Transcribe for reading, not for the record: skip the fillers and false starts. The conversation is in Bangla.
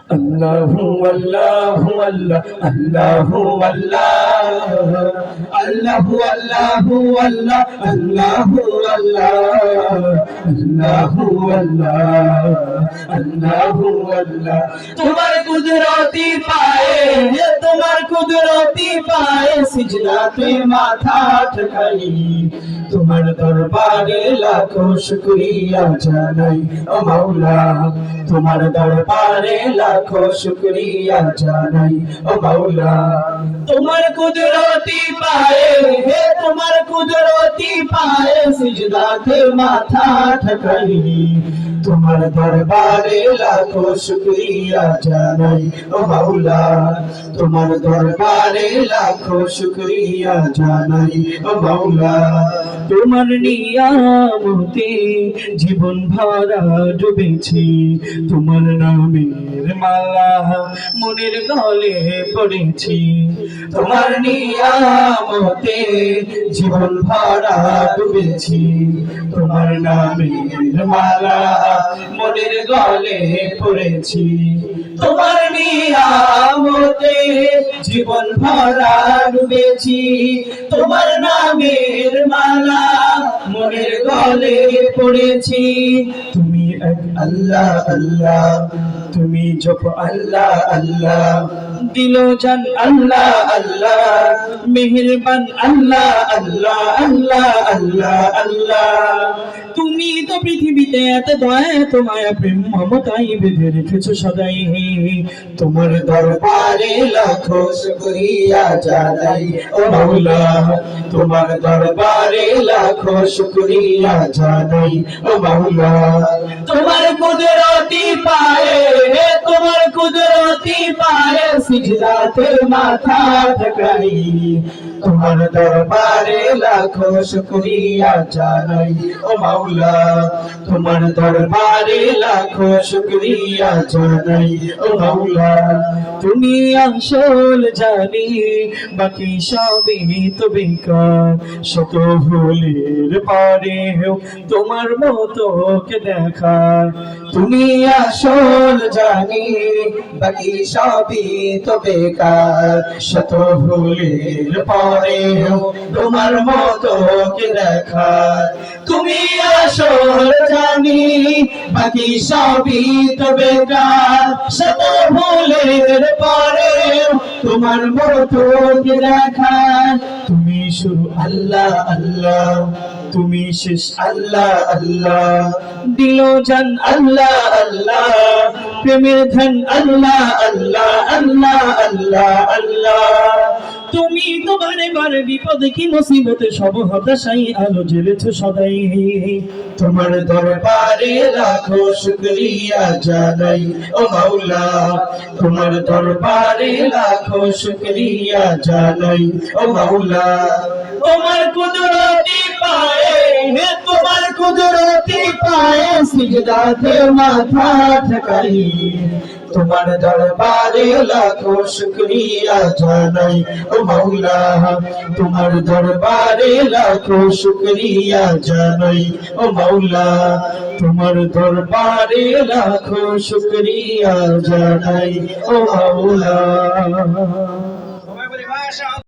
আল্লাহু আল্লাহু আল্লাহ আল্লাহু আল্লাহ আল্লাহু আল্লাহু আল্লাহ আল্লাহু আল্লাহ আল্লাহু আল্লাহ আল্লাহু আল্লাহ তোমার কুদরতি পায়ে তোমার কুদরতি পায়ে সিজদাতে মাথা ঠকাই তোমার দরবারে লাখো শুকরিয়া জানাই ও মাওলা তোমার দরবারে লাখো শুকরিয়া জানাই ও মাওলা তোমার কুদরতি পায়ে তোমার কুদরতি পায়ে সিজদাতে মাথা ঠকাই তোমার দরবারে লাখো শুকরিয়া জানাই ও মাওলা তোমার দরবারে লাখো শুকরিয়া জানাই ও মাওলা তোমার নিয়ামতে জীবন ভরা ডুবেছি তোমার নামের মালা মনের গলে পড়েছি তোমার নিয়ামতে জীবন ভরা ডুবেছি তোমার নামের মালা মনের গলে পড়েছি তোমার নিয়ামতে জীবন ভরা ডুবেছি তোমার নামের মালা মনের গলে পড়েছি তুমি এক আল্লাহ আল্লাহ তুমি জপ আল্লাহ আল্লাহ দিল জান আল্লাহ আল্লাহ মেহেরবান আল্লাহ আল্লাহ আল্লাহ আল্লাহ আল্লাহ তুমি তো পৃথিবীতে এত দয়া এত মায়া প্রেম মমতাই বেঁধে রেখেছো সদাই তোমার দরবারে লাখো শুকরিয়া জানাই ও মাওলা তোমার দরবারে লাখো শুকরিয়া জানাই ও মাওলা তোমার কুদরতি পায়ে তোমার কুদরতি পায়ে সিজদাতে মাথা ঠকাই তোমার দরবারে লাখো শুকরিয়া জানাই ও মাওলা তোমার দরবারে লাখো শুকরিয়া জানাই ও মাওলা তুমি আসল জানি বাকি সবই তো বেকার শত ভুলের পরেও তোমার মতো কে দেখা তুমি আসল জানি বাকি সবই তো বেকার শত ভুলের পরেও তোমার মতো কে দেখা তুমি আসল জানি বাকি সবই তো বেকার শত ভুলের পরেও তোমার মতো কে দেখা তুমি শুরু আল্লাহ আল্লাহ তুমি শেষ আল্লাহ আল্লাহ দিল জান আল্লাহ আল্লাহ প্রেমের ধন আল্লাহ আল্লাহ আল্লাহ আল্লাহ আল্লাহ তুমি তো বারে বারে বিপদে কি মুসিবতে সব হতাশাই আলো জ্বেলেছো সদাই তোমার দরবারে লাখো শুকরিয়া জানাই ও মাওলা তোমার দরবারে লাখো শুকরিয়া জানাই ও মাওলা তোমার কুদরতি পায়ে তোমার কুদরতি পায়ে সিজদাতে মাথা ঠকাই তোমার দরবারে লাখো শুকরিয়া জানাই ও মাওলা তোমার দরবারে লাখো শুকরিয়া জানাই ও মাওলা তোমার দরবারে লাখো শুকরিয়া জানাই ও মাওলা